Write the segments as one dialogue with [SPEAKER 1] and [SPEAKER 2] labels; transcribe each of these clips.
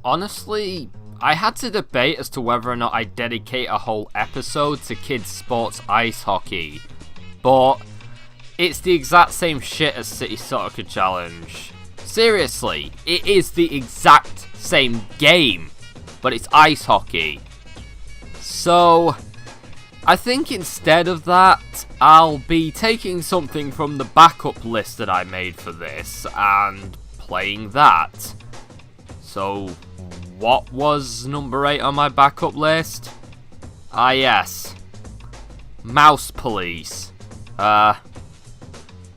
[SPEAKER 1] Honestly, I had to debate as to whether or not I dedicate a whole episode to kids sports ice hockey, but it's the exact same shit as City Soccer Challenge. Seriously, it is the exact same game, but it's ice hockey. So, I think instead of that, I'll be taking something from the backup list that I made for this and playing that. So, what was number 8 on my backup list? Ah yes, Mouse Police.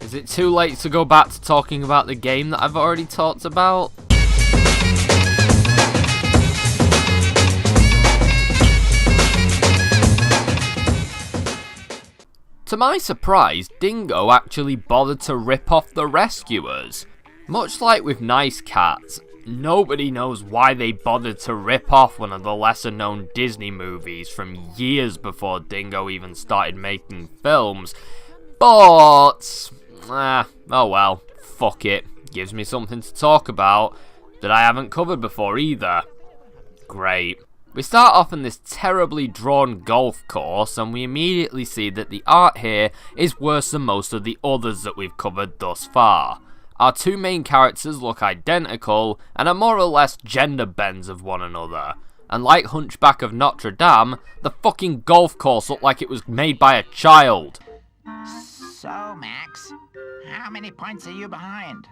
[SPEAKER 1] Is it too late to go back to talking about the game that I've already talked about? To my surprise, Dingo actually bothered to rip off the rescuers. Much like with Nice Cats, nobody knows why they bothered to rip off one of the lesser known Disney movies from years before Dingo even started making films, but oh well, fuck it, gives me something to talk about that I haven't covered before either. Great. We start off in this terribly drawn golf course, and we immediately see that the art here is worse than most of the others that we've covered thus far. Our two main characters look identical, and are more or less gender bends of one another. And like Hunchback of Notre Dame, the fucking golf course looked like it was made by a child.
[SPEAKER 2] So, Max, how many points are you behind?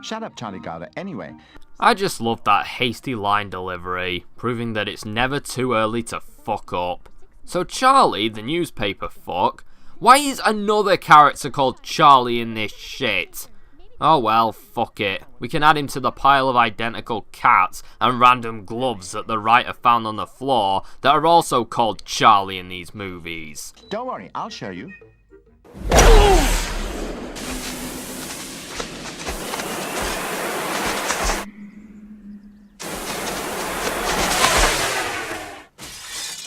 [SPEAKER 3] Shut up, Charlie Garter. Anyway,
[SPEAKER 1] I just love that hasty line delivery, proving that it's never too early to fuck up. So Charlie, the newspaper fuck, why is another character called Charlie in this shit? Oh well, fuck it. We can add him to the pile of identical cats and random gloves that the writer found on the floor that are also called Charlie in these movies.
[SPEAKER 3] don't worry, I'll show you.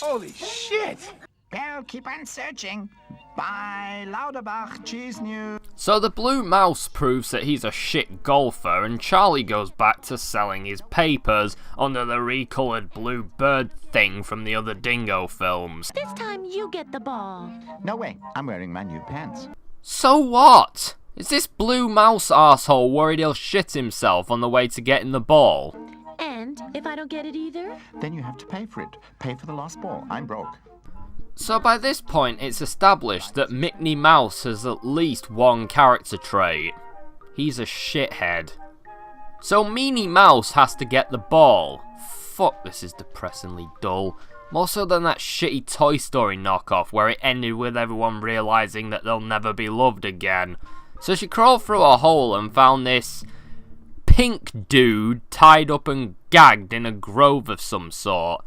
[SPEAKER 2] Holy shit! Well, keep on searching. Bye, Lauterbach, cheese news.
[SPEAKER 1] So the blue mouse proves that he's a shit golfer, and Charlie goes back to selling his papers under the recoloured blue bird thing from the other Dingo films.
[SPEAKER 4] This time you get the ball.
[SPEAKER 3] No way, I'm wearing my new pants.
[SPEAKER 1] So what? Is this blue mouse arsehole worried he'll shit himself on the way to getting the ball?
[SPEAKER 4] And if I don't get it either?
[SPEAKER 3] Then you have to pay for it. Pay for the lost ball. I'm broke.
[SPEAKER 1] So by this point, it's established that Mickey Mouse has at least one character trait. He's a shithead. So Minnie Mouse has to get the ball. Fuck, this is depressingly dull. More so than that shitty Toy Story knockoff where it ended with everyone realising that they'll never be loved again. So she crawled through a hole and found this pink dude tied up and gagged in a grove of some sort.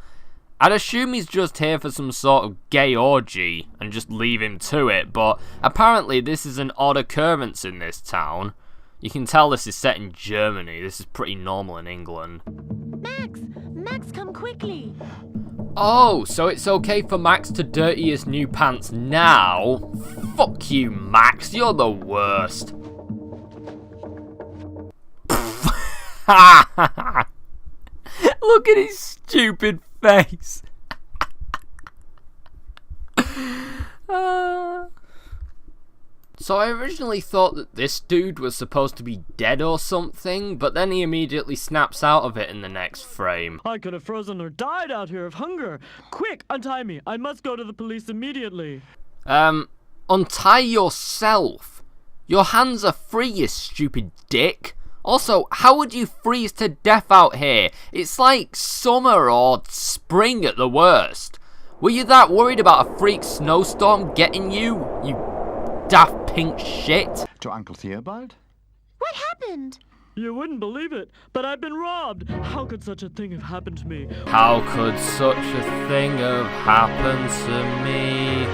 [SPEAKER 1] I'd assume he's just here for some sort of gay orgy and just leave him to it, but apparently this is an odd occurrence in this town. You can tell this is set in Germany. This is pretty normal in England.
[SPEAKER 4] Max, come quickly.
[SPEAKER 1] Oh, so it's okay for Max to dirty his new pants now? Fuck you, Max, you're the worst. Look at his stupid face. So I originally thought that this dude was supposed to be dead or something, but then he immediately snaps out of it in the next frame.
[SPEAKER 5] I could have frozen or died out here of hunger. Quick, untie me. I must go to the police immediately.
[SPEAKER 1] Untie yourself. Your hands are free, you stupid dick. Also, how would you freeze to death out here? It's like summer or spring at the worst. Were you that worried about a freak snowstorm getting you, you daft pink shit?
[SPEAKER 3] To Uncle Theobald?
[SPEAKER 4] What happened?
[SPEAKER 5] You wouldn't believe it, but I've been robbed. How could such a thing have happened to me?
[SPEAKER 1] How could such a thing have happened to me?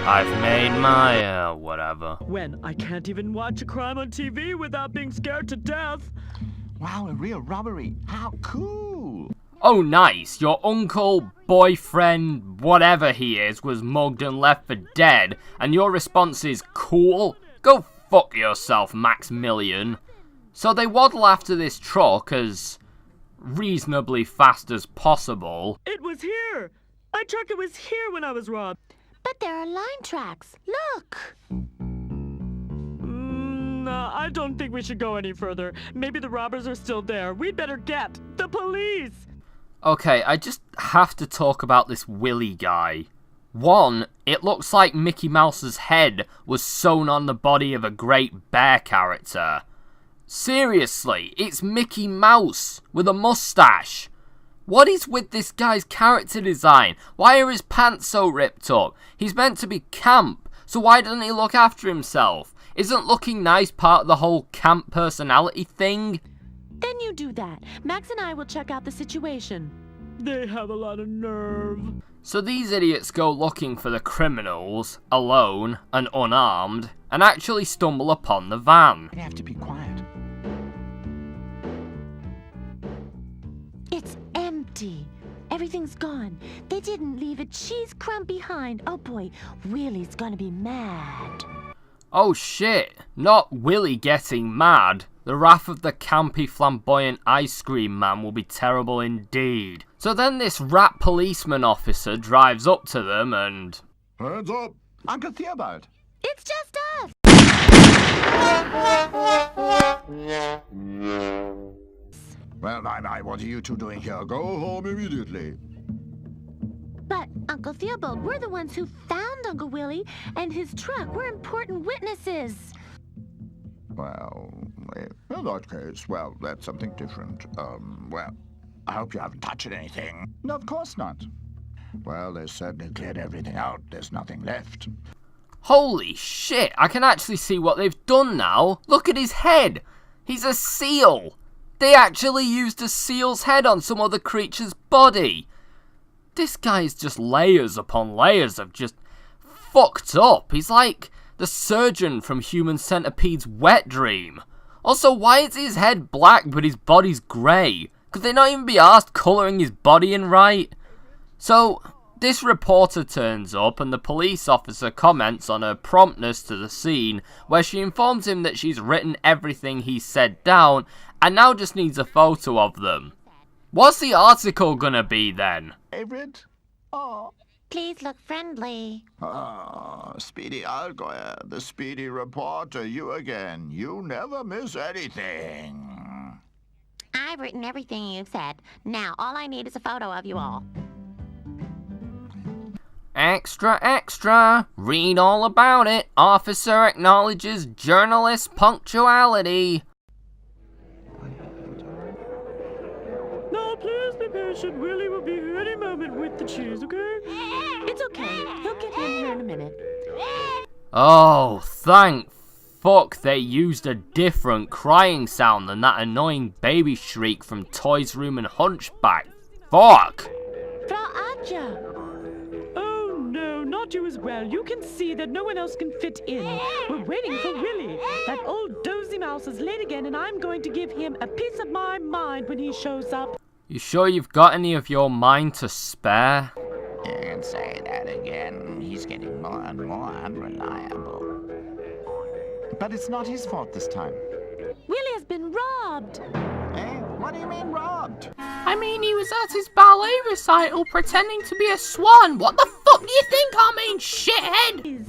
[SPEAKER 1] I've made my, whatever.
[SPEAKER 5] When I can't even watch a crime on TV without being scared to death.
[SPEAKER 3] Wow, a real robbery. How cool.
[SPEAKER 1] Oh nice, your uncle, boyfriend, whatever he is, was mugged and left for dead, and your response is cool? Go fuck yourself, Maximilian. So they waddle after this truck as reasonably fast as possible.
[SPEAKER 5] It was here. My truck, it was here when I was robbed.
[SPEAKER 4] But there are line tracks. Look.
[SPEAKER 5] I don't think we should go any further. Maybe the robbers are still there. We'd better get the police.
[SPEAKER 1] Okay, I just have to talk about this Willy guy. One, it looks like Mickey Mouse's head was sewn on the body of a Great Bear character. Seriously, it's Mickey Mouse with a mustache. What is with this guy's character design? Why are his pants so ripped up? He's meant to be camp, so why doesn't he look after himself? Isn't looking nice part of the whole camp personality thing?
[SPEAKER 4] Then you do that. Max and I will check out the situation.
[SPEAKER 5] They have a lot of nerve.
[SPEAKER 1] So these idiots go looking for the criminals, alone and unarmed, and actually stumble upon the van.
[SPEAKER 3] You have to be quiet.
[SPEAKER 4] It's empty. Everything's gone. They didn't leave a cheese crumb behind. Oh boy, Willie's gonna be mad.
[SPEAKER 1] Oh shit, not Willy getting mad. The wrath of the campy flamboyant ice cream man will be terrible indeed. So then this rat policeman officer drives up to them and...
[SPEAKER 3] Hands up! Uncle Theobald!
[SPEAKER 4] It's just us.
[SPEAKER 3] Well, what are you two doing here? Go home immediately.
[SPEAKER 4] But, Uncle Theobald, we're the ones who found Uncle Willie and his truck. We're important witnesses.
[SPEAKER 3] Well, in that case, well, that's something different. Well, I hope you haven't touched anything. No, of course not. Well, they certainly cleared everything out. There's nothing left.
[SPEAKER 1] Holy shit, I can actually see what they've done now. Look at his head. He's a seal. They actually used a seal's head on some other creature's body. This guy is just layers upon layers of just fucked up. He's like the surgeon from Human Centipede's wet dream. Also, why is his head black but his body's grey? Could they not even be asked colouring his body in right? So, this reporter turns up and the police officer comments on her promptness to the scene, where she informs him that she's written everything he said down and now just needs a photo of them. What's the article gonna be then?
[SPEAKER 3] Favorite? Oh.
[SPEAKER 4] Please look friendly.
[SPEAKER 3] Ah, Speedy Allgäuer, the Speedy reporter, you again. You never miss anything.
[SPEAKER 4] I've written everything you've said. Now, all I need is a photo of you all.
[SPEAKER 1] Extra, extra. Read all about it. Officer acknowledges journalist punctuality.
[SPEAKER 5] Now, please be patient. Willie will be here any moment with the cheese, okay?
[SPEAKER 4] It's okay. He'll get in here in a minute.
[SPEAKER 1] Oh, thank fuck they used a different crying sound than that annoying baby shriek from Toy's Room and Hunchback. Fuck!
[SPEAKER 4] Frau Adja!
[SPEAKER 5] Oh, no, not you as well. You can see that no one else can fit in. We're waiting for Willie. That old dozy mouse is late again, and I'm going to give him a piece of my mind when he shows up.
[SPEAKER 1] You sure you've got any of your mind to spare?
[SPEAKER 2] You can say that again. He's getting more and more unreliable.
[SPEAKER 3] But it's not his fault this time.
[SPEAKER 4] Willie has been robbed.
[SPEAKER 3] Eh? What do you mean robbed?
[SPEAKER 1] I mean, he was at his ballet recital pretending to be a swan. What the fuck do you think I mean, shithead?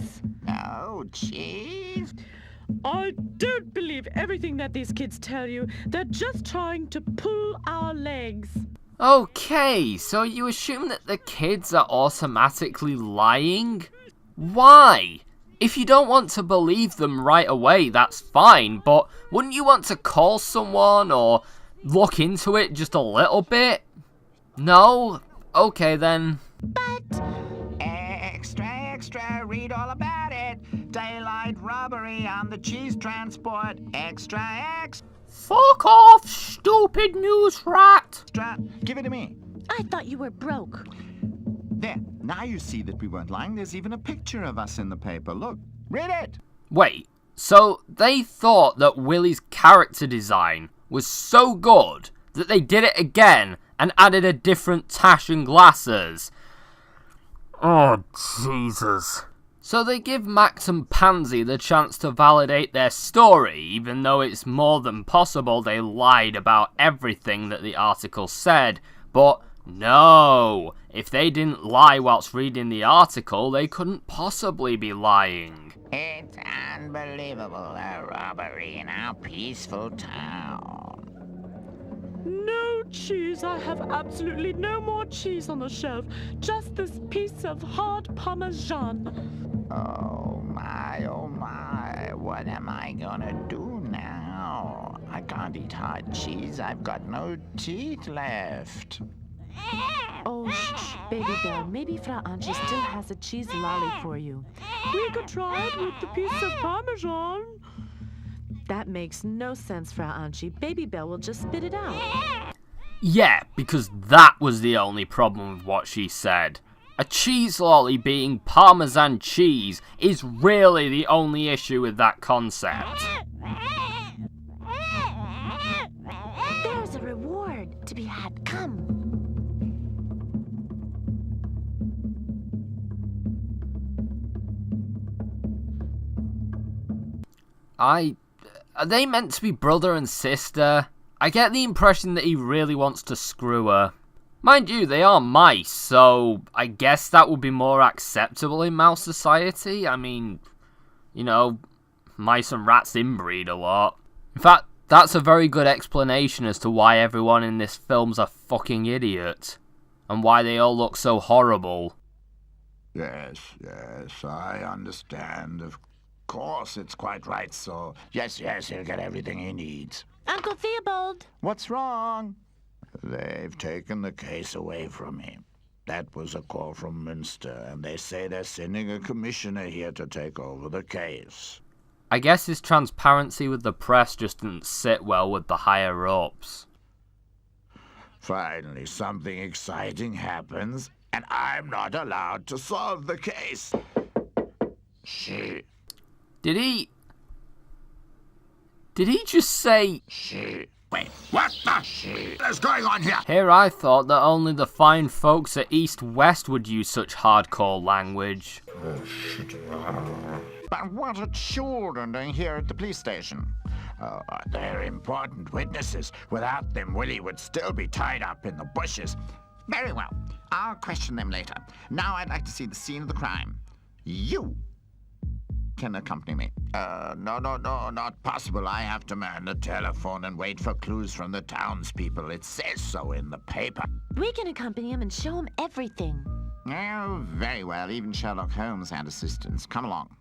[SPEAKER 2] Oh, cheese.
[SPEAKER 5] I don't believe everything that these kids tell you. They're just trying to pull our legs.
[SPEAKER 1] Okay, so you assume that the kids are automatically lying? Why? If you don't want to believe them right away, that's fine, but wouldn't you want to call someone or look into it just a little bit? No? Okay then.
[SPEAKER 4] But...
[SPEAKER 2] Extra, extra, read all about it. Daylight robbery on the cheese transport. Extra, extra.
[SPEAKER 1] Fuck off, stupid news rat!
[SPEAKER 3] Give it to me.
[SPEAKER 4] I thought you were broke.
[SPEAKER 3] There. Now you see that we weren't lying. There's even a picture of us in the paper. Look. Read it.
[SPEAKER 1] Wait, so they thought that Willie's character design was so good that they did it again and added a different tash and glasses. Oh, Jesus. So they give Max and Pansy the chance to validate their story, even though it's more than possible they lied about everything that the article said. But no, if they didn't lie whilst reading the article, they couldn't possibly be lying.
[SPEAKER 2] It's unbelievable, a robbery in our peaceful town.
[SPEAKER 5] No cheese. I have absolutely no more cheese on the shelf. Just this piece of hard Parmesan.
[SPEAKER 2] Oh my, what am I gonna do now? I can't eat hard cheese, I've got no teeth left.
[SPEAKER 4] Oh, shh, Baby Bell. Maybe Frau Angie still has a cheese lolly for you.
[SPEAKER 5] We could try it with the piece of Parmesan.
[SPEAKER 4] That makes no sense, Frau Angie. Baby Bell will just spit it out.
[SPEAKER 1] Yeah, because that was the only problem with what she said. A cheese lolly being Parmesan cheese is really the only issue with that concept.
[SPEAKER 4] There's a reward to be had. Come.
[SPEAKER 1] Are they meant to be brother and sister? I get the impression that he really wants to screw her. Mind you, they are mice, so I guess that would be more acceptable in mouse society. I mean, you know, mice and rats inbreed a lot. In fact, that's a very good explanation as to why everyone in this film's a fucking idiot. And why they all look so horrible.
[SPEAKER 3] Yes, I understand. Of course, it's quite right, so... Yes, he'll get everything he needs.
[SPEAKER 4] Uncle Theobald.
[SPEAKER 3] What's wrong? They've taken the case away from him. That was a call from Münster, and they say they're sending a commissioner here to take over the case.
[SPEAKER 1] I guess his transparency with the press just didn't sit well with the higher-ups.
[SPEAKER 3] Finally, something exciting happens, and I'm not allowed to solve the case. She...
[SPEAKER 1] Did he just say...
[SPEAKER 3] Wait, what the shit is going on here?
[SPEAKER 1] Here I thought that only the fine folks at East West would use such hardcore language.
[SPEAKER 3] But what are children doing here at the police station? They're important witnesses. Without them, Willie would still be tied up in the bushes.
[SPEAKER 2] Very well, I'll question them later. Now I'd like to see the scene of the crime. You can accompany me.
[SPEAKER 3] No, not possible. I have to man the telephone and wait for clues from the townspeople. It says so in the paper.
[SPEAKER 4] We can accompany him and show him everything.
[SPEAKER 2] Oh, very well. Even Sherlock Holmes had assistants. Come along.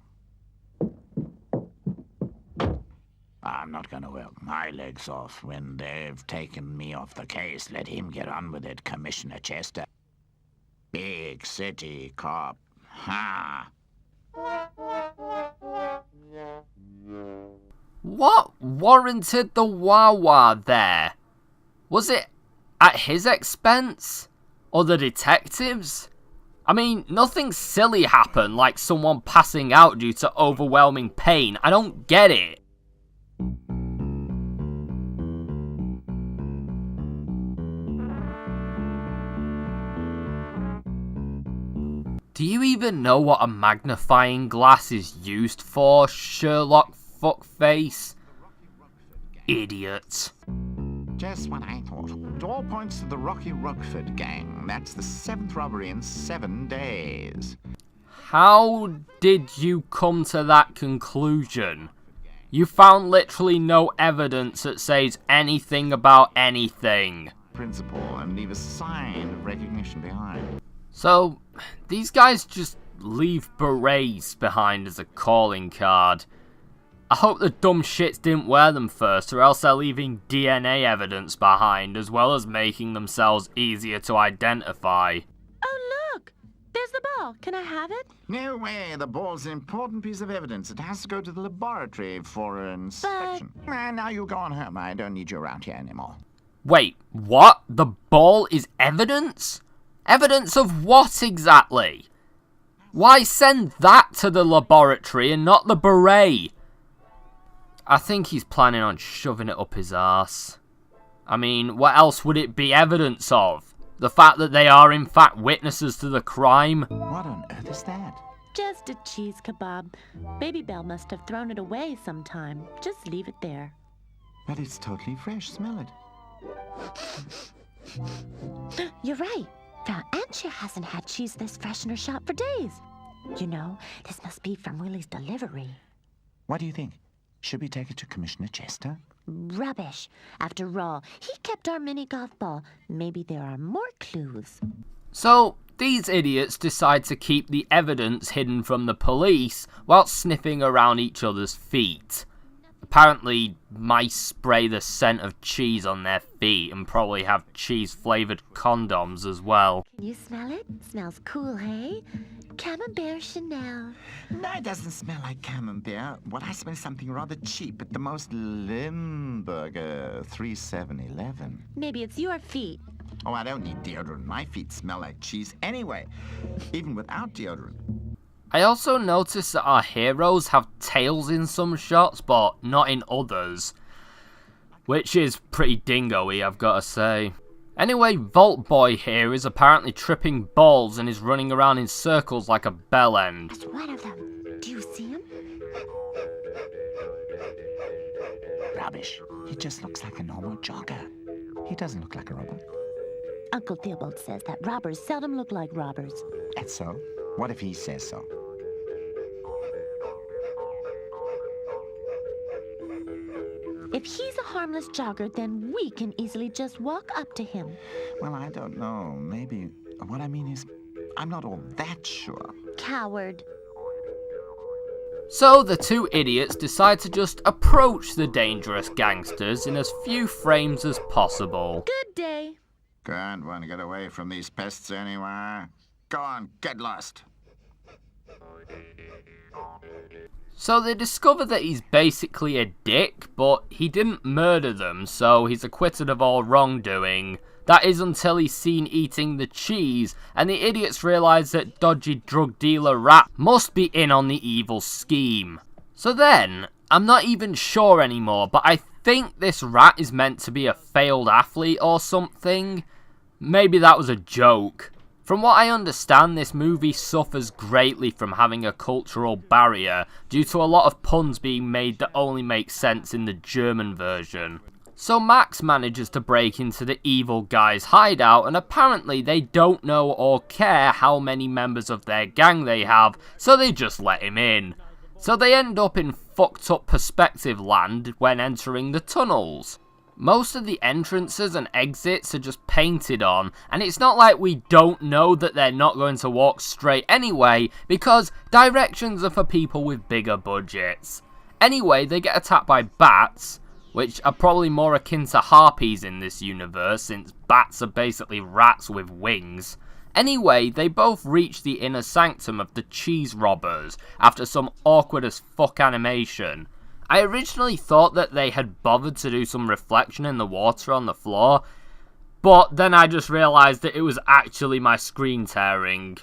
[SPEAKER 3] I'm not gonna work my legs off. When they've taken me off the case, let him get on with it, Commissioner Chester. Big city cop. Ha!
[SPEAKER 1] What warranted the wah-wah there? Was it at his expense? Or the detectives? I mean, nothing silly happened like someone passing out due to overwhelming pain. I don't get it. Do you even know what a magnifying glass is used for, Sherlock fuckface? Idiot.
[SPEAKER 2] Just what I thought. It all points to the Rocky Rockford gang. That's the 7th robbery in 7 days.
[SPEAKER 1] How did you come to that conclusion? You found literally no evidence that says anything about anything.
[SPEAKER 2] Principle, and leave a sign of recognition behind.
[SPEAKER 1] So, these guys just leave berets behind as a calling card. I hope the dumb shits didn't wear them first, or else they're leaving DNA evidence behind, as well as making themselves easier to identify.
[SPEAKER 4] Oh, look! There's the ball. Can I have it?
[SPEAKER 2] No way. The ball's an important piece of evidence. It has to go to the laboratory for inspection. Now you go on home. I don't need you around here anymore.
[SPEAKER 1] Wait, what? The ball is evidence? Evidence of what exactly? Why send that to the laboratory and not the beret? I think he's planning on shoving it up his arse. I mean, what else would it be evidence of? The fact that they are in fact witnesses to the crime?
[SPEAKER 2] What on earth is that?
[SPEAKER 4] Just a cheese kebab. Baby Belle must have thrown it away sometime. Just leave it there.
[SPEAKER 2] But it's totally fresh. Smell it.
[SPEAKER 4] You're right. Frau Antje hasn't had cheese this fresh in her shop for days. You know, this must be from Willie's delivery.
[SPEAKER 2] What do you think? Should we take it to Commissioner Chester?
[SPEAKER 4] Rubbish. After all, he kept our mini golf ball. Maybe there are more clues.
[SPEAKER 1] So, these idiots decide to keep the evidence hidden from the police while sniffing around each other's feet. Apparently, mice spray the scent of cheese on their feet and probably have cheese-flavoured condoms as well.
[SPEAKER 4] Can you smell it? Smells cool, hey? Camembert Chanel.
[SPEAKER 2] No, it doesn't smell like camembert. What I smell is something rather cheap, at the most Limburger 3711.
[SPEAKER 4] Maybe it's your feet.
[SPEAKER 2] Oh, I don't need deodorant. My feet smell like cheese anyway, even without deodorant.
[SPEAKER 1] I also noticed that our heroes have tails in some shots, but not in others. Which is pretty dingo-y, I've got to say. Anyway, Vault Boy here is apparently tripping balls and is running around in circles like a bell end.
[SPEAKER 4] That's one of them. Do you see him?
[SPEAKER 2] Rubbish. He just looks like a normal jogger. He doesn't look like a robber.
[SPEAKER 4] Uncle Theobald says that robbers seldom look like robbers.
[SPEAKER 2] And so? What if he says so?
[SPEAKER 4] If he's a harmless jogger, then we can easily just walk up to him.
[SPEAKER 2] Well, I don't know. Maybe. What I mean is, I'm not all that sure.
[SPEAKER 4] Coward.
[SPEAKER 1] So the two idiots decide to just approach the dangerous gangsters in as few frames as possible.
[SPEAKER 4] Good day.
[SPEAKER 3] Can't want to get away from these pests anywhere. Go on, get lost.
[SPEAKER 1] So they discover that he's basically a dick, but he didn't murder them, so he's acquitted of all wrongdoing. That is until he's seen eating the cheese, and the idiots realise that dodgy drug dealer Rat must be in on the evil scheme. So then, I'm not even sure anymore, but I think this Rat is meant to be a failed athlete or something. Maybe that was a joke. From what I understand, this movie suffers greatly from having a cultural barrier due to a lot of puns being made that only make sense in the German version. So Max manages to break into the evil guy's hideout, and apparently they don't know or care how many members of their gang they have, so they just let him in. So they end up in fucked up perspective land when entering the tunnels. Most of the entrances and exits are just painted on, and it's not like we don't know that they're not going to walk straight anyway, because directions are for people with bigger budgets. Anyway, they get attacked by bats, which are probably more akin to harpies in this universe, since bats are basically rats with wings. Anyway, they both reach the inner sanctum of the cheese robbers, after some awkward as fuck animation. I originally thought that they had bothered to do some reflection in the water on the floor, but then I just realised that it was actually my screen tearing.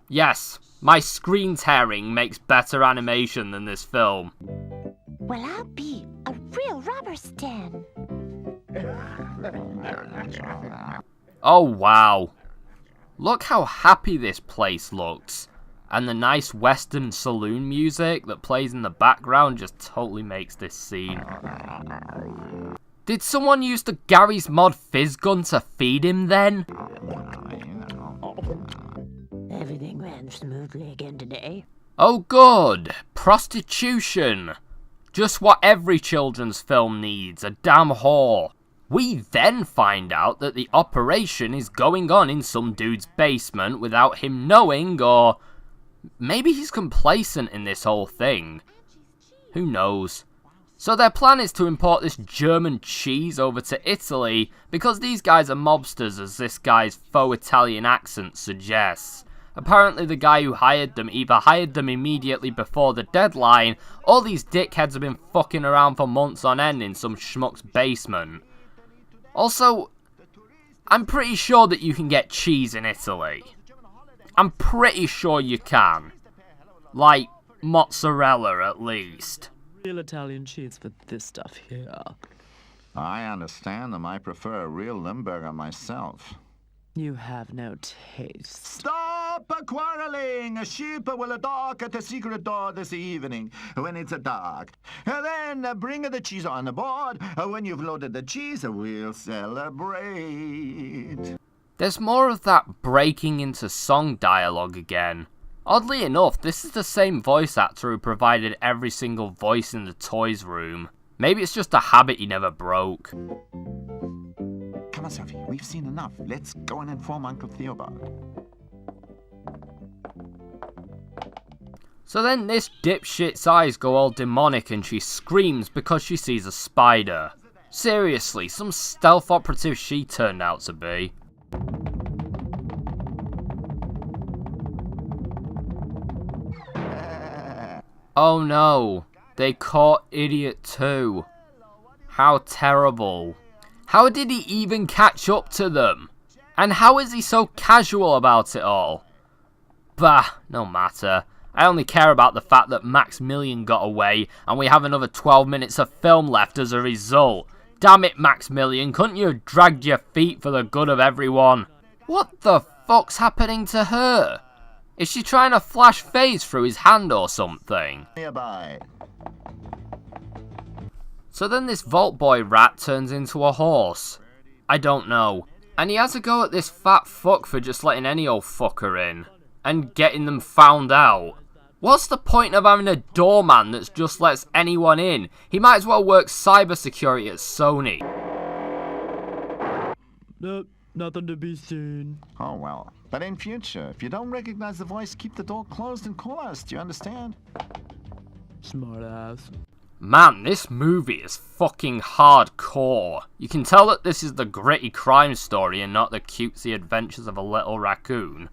[SPEAKER 1] Yes, my screen tearing makes better animation than this film.
[SPEAKER 4] Well, I'll be a real robber's den.
[SPEAKER 1] Oh wow. Look how happy this place looks. And the nice western saloon music that plays in the background just totally makes this scene. Did someone use the Gary's Mod fizz gun to feed him then?
[SPEAKER 4] Everything ran smoothly again today.
[SPEAKER 1] Oh good, prostitution. Just what every children's film needs, a damn whore. We then find out that the operation is going on in some dude's basement without him knowing, or maybe he's complacent in this whole thing. Who knows? So their plan is to import this German cheese over to Italy because these guys are mobsters, as this guy's faux Italian accent suggests. Apparently the guy who hired them either hired them immediately before the deadline, or these dickheads have been fucking around for months on end in some schmuck's basement. Also, I'm pretty sure that you can get cheese in Italy. I'm pretty sure you can. Like, mozzarella at least.
[SPEAKER 5] Real Italian cheese for this stuff here.
[SPEAKER 3] I understand them. I prefer a real Limburger myself.
[SPEAKER 5] You have no taste.
[SPEAKER 3] Stop! Stop quarreling! A sheep will dark at the secret door this evening when it's dark. And then bring the cheese on the board. When you've loaded the cheese, we'll celebrate.
[SPEAKER 1] There's more of that breaking into song dialogue again. Oddly enough, this is the same voice actor who provided every single voice in the toys room. Maybe it's just a habit he never broke.
[SPEAKER 2] Come on, Sophie, we've seen enough. Let's go and inform Uncle Theobald.
[SPEAKER 1] So then this dipshit's eyes go all demonic and she screams because she sees a spider. Seriously, some stealth operative she turned out to be. Oh no, they caught Idiot too. How terrible. How did he even catch up to them? And how is he so casual about it all? Bah, no matter. I only care about the fact that Maximilian got away and we have another 12 minutes of film left as a result. Damn it, Maximilian, couldn't you have dragged your feet for the good of everyone? What the fuck's happening to her? Is she trying to flash phase through his hand or something?
[SPEAKER 3] Nearby.
[SPEAKER 1] So then this Vault Boy rat turns into a horse. I don't know. And he has a go at this fat fuck for just letting any old fucker in. And getting them found out. What's the point of having a doorman that just lets anyone in? He might as well work cybersecurity at Sony.
[SPEAKER 5] Nope, nothing to be seen.
[SPEAKER 2] Oh, well. But in future, if you don't recognize the voice, keep the door closed and call us. Do you understand?
[SPEAKER 5] Smart ass.
[SPEAKER 1] Man, this movie is fucking hardcore. You can tell that this is the gritty crime story and not the cutesy adventures of a little raccoon.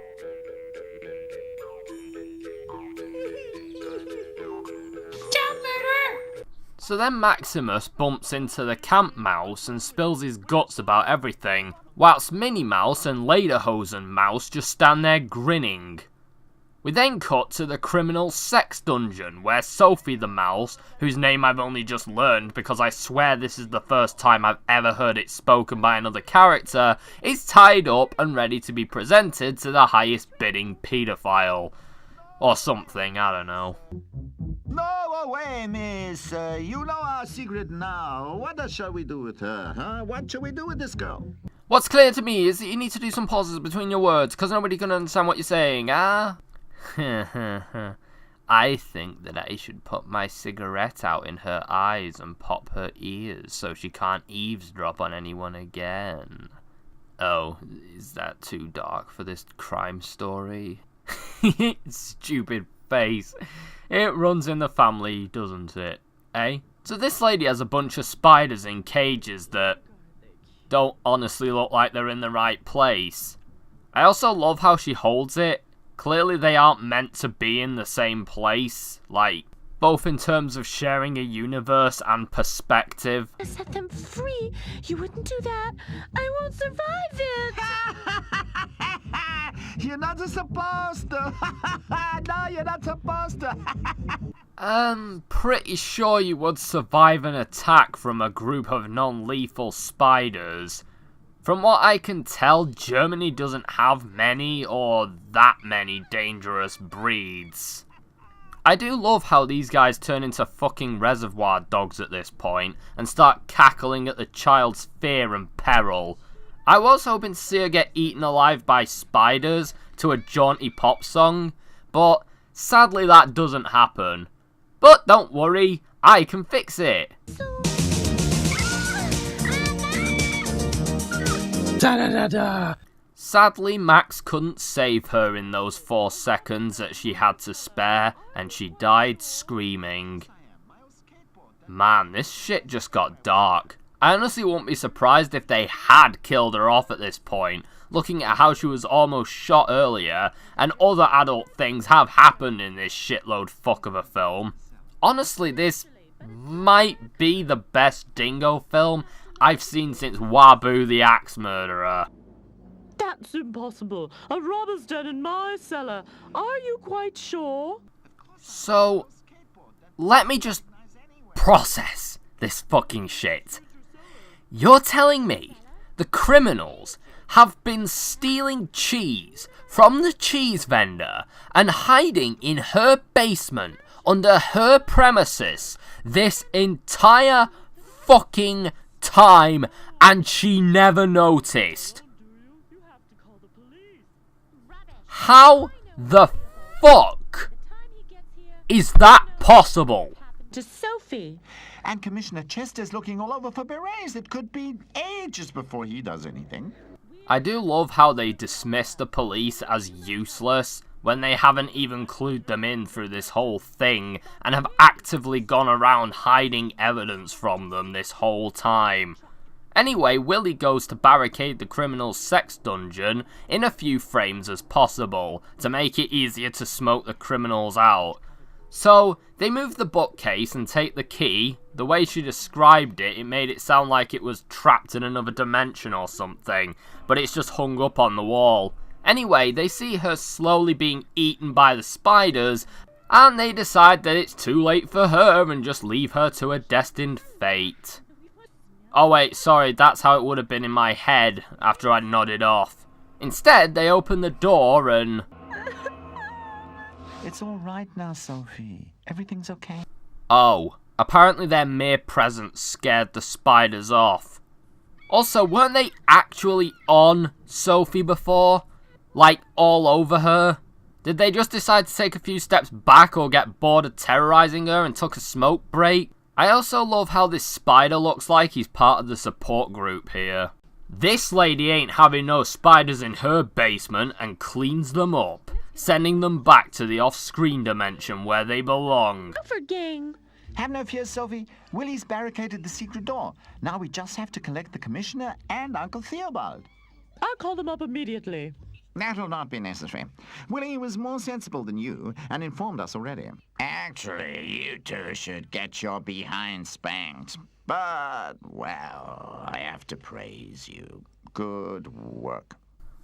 [SPEAKER 1] So then Maximus bumps into the camp mouse and spills his guts about everything, whilst Minnie Mouse and Lederhosen Mouse just stand there grinning. We then cut to the criminal sex dungeon, where Sophie the mouse, whose name I've only just learned because I swear this is the first time I've ever heard it spoken by another character, is tied up and ready to be presented to the highest bidding paedophile. Or something, I don't know.
[SPEAKER 3] No way, miss. You know our secret now. What shall we do with her, huh? What shall we do with this girl?
[SPEAKER 1] What's clear to me is that you need to do some pauses between your words, because nobody can understand what you're saying, ah? I think that I should put my cigarette out in her eyes and pop her ears so she can't eavesdrop on anyone again. Oh, is that too dark for this crime story? Stupid face. It runs in the family, doesn't it? Eh? So this lady has a bunch of spiders in cages that don't honestly look like they're in the right place. I also love how she holds it. Clearly they aren't meant to be in the same place, like, both in terms of sharing a universe and perspective.
[SPEAKER 4] Set them free. You wouldn't do that. I won't survive it.
[SPEAKER 3] You're not supposed to. No, you're not supposed to.
[SPEAKER 1] I'm pretty sure you would survive an attack from a group of non-lethal spiders. From what I can tell, Germany doesn't have many or that many dangerous breeds. I do love how these guys turn into fucking reservoir dogs at this point and start cackling at the child's fear and peril. I was hoping to see her get eaten alive by spiders to a jaunty pop song, but sadly that doesn't happen. But don't worry, I can fix it.
[SPEAKER 5] Da-da-da-da!
[SPEAKER 1] Sadly, Max couldn't save her in those 4 seconds that she had to spare, and she died screaming. Man, this shit just got dark. I honestly wouldn't be surprised if they had killed her off at this point, looking at how she was almost shot earlier, and other adult things have happened in this shitload fuck of a film. Honestly, this might be the best Dingo film I've seen since Wabu the Axe Murderer.
[SPEAKER 5] That's impossible. A robber's den in my cellar. Are you quite sure?
[SPEAKER 1] So, let me just process this fucking shit. You're telling me the criminals have been stealing cheese from the cheese vendor and hiding in her basement under her premises this entire fucking time, and she never noticed. How the fuck is that possible?
[SPEAKER 5] To Sophie.
[SPEAKER 3] And Commissioner Chester's looking all over for berets. It could be ages before he does anything.
[SPEAKER 1] I do love how they dismiss the police as useless when they haven't even clued them in through this whole thing and have actively gone around hiding evidence from them this whole time. Anyway, Willie goes to barricade the criminal's sex dungeon in a few frames as possible to make it easier to smoke the criminals out. So, they move the bookcase and take the key. The way she described it, it made it sound like it was trapped in another dimension or something, but it's just hung up on the wall. Anyway, they see her slowly being eaten by the spiders, and they decide that it's too late for her and just leave her to her destined fate. Oh wait, sorry, that's how it would have been in my head after I nodded off. Instead, they open the door and...
[SPEAKER 2] It's all right now, Sophie. Everything's okay.
[SPEAKER 1] Oh, apparently their mere presence scared the spiders off. Also, weren't they actually on Sophie before? Like, all over her? Did they just decide to take a few steps back or get bored of terrorizing her and took a smoke break? I also love how this spider looks like he's part of the support group here. This lady ain't having no spiders in her basement and cleans them up, sending them back to the off-screen dimension where they belong.
[SPEAKER 5] Comfort gang.
[SPEAKER 3] Have no fear, Sophie. Willie's barricaded the secret door. Now we just have to collect the Commissioner and Uncle Theobald.
[SPEAKER 5] I'll call them up immediately.
[SPEAKER 3] That'll not be necessary. Willie was more sensible than you and informed us already. Actually, you two should get your behind spanked. But, well, I have to praise you. Good work.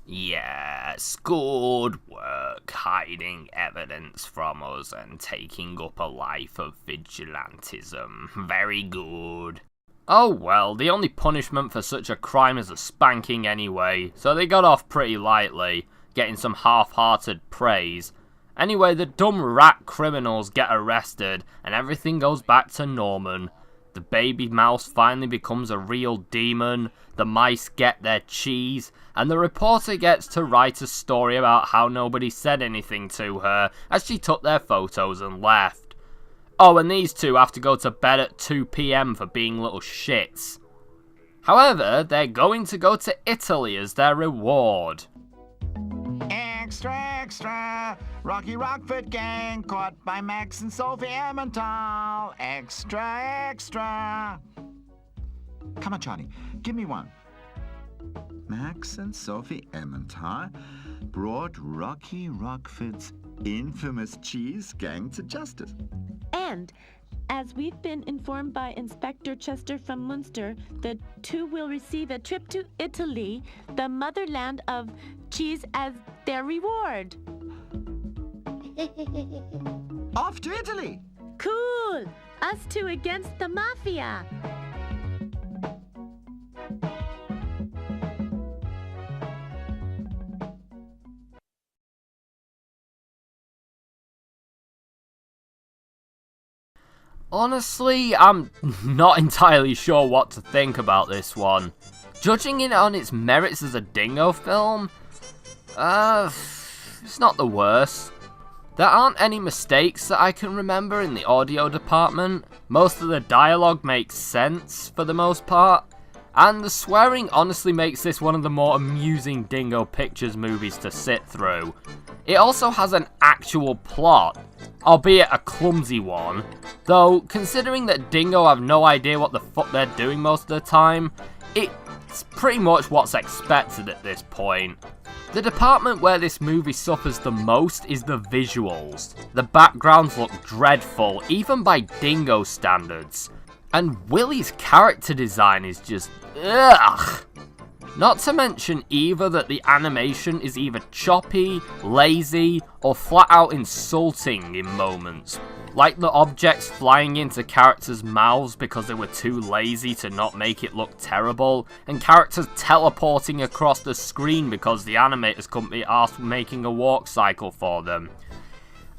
[SPEAKER 1] Yes, good work hiding evidence from us and taking up a life of vigilantism. Very good. Oh well, the only punishment for such a crime is a spanking anyway, so they got off pretty lightly, getting some half-hearted praise. Anyway, the dumb rat criminals get arrested and everything goes back to normal. The baby mouse finally becomes a real demon, the mice get their cheese, and the reporter gets to write a story about how nobody said anything to her as she took their photos and left. Oh, and these two have to go to bed at 2 PM for being little shits. However, they're going to go to Italy as their reward.
[SPEAKER 3] Extra, extra! Rocky Rockford gang caught by Max and Sophie Emmental. Extra, extra! Come on, Charlie, give me one. Max and Sophie Emmental brought Rocky Rockford's infamous cheese gang to justice.
[SPEAKER 4] And, as we've been informed by Inspector Chester from Munster, the two will receive a trip to Italy, the motherland of cheese, as their reward.
[SPEAKER 3] Off to Italy!
[SPEAKER 4] Cool! Us two against the mafia!
[SPEAKER 1] Honestly, I'm not entirely sure what to think about this one. Judging it on its merits as a Dingo film, it's not the worst. There aren't any mistakes that I can remember in the audio department. Most of the dialogue makes sense for the most part, and the swearing honestly makes this one of the more amusing Dingo Pictures movies to sit through. It also has an actual plot, albeit a clumsy one, though considering that Dingo have no idea what the fuck they're doing most of the time, it's pretty much what's expected at this point. The department where this movie suffers the most is the visuals. The backgrounds look dreadful, even by Dingo standards, and Willie's character design is just ugh. Not to mention either that the animation is either choppy, lazy, or flat out insulting in moments. Like the objects flying into characters' mouths because they were too lazy to not make it look terrible, and characters teleporting across the screen because the animators couldn't be asked making a walk cycle for them.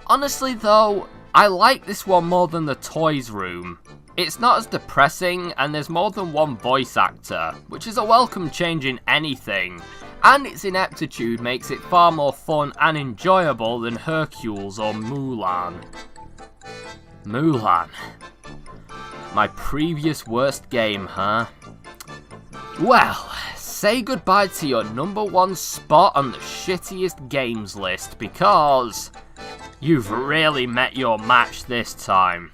[SPEAKER 1] Honestly though, I like this one more than the toys room. It's not as depressing, and there's more than one voice actor, which is a welcome change in anything, and its ineptitude makes it far more fun and enjoyable than Hercules or Mulan. Mulan. My previous worst game, huh? Well, say goodbye to your #1 spot on the shittiest games list, because you've really met your match this time.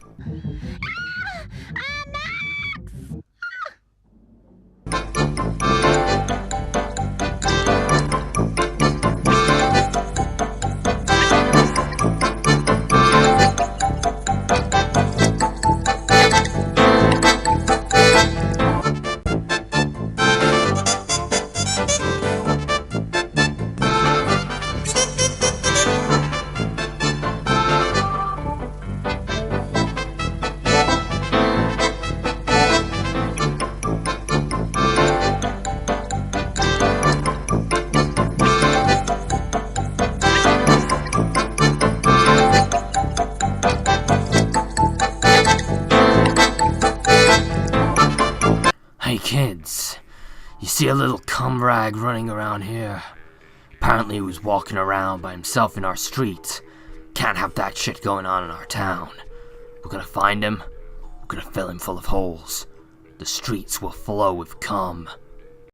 [SPEAKER 1] Hey kids, you see a little cumrag running around here? Apparently he was walking around by himself in our street. Can't have that shit going on in our town. We're gonna find him, we're gonna fill him full of holes. The streets will flow with cum.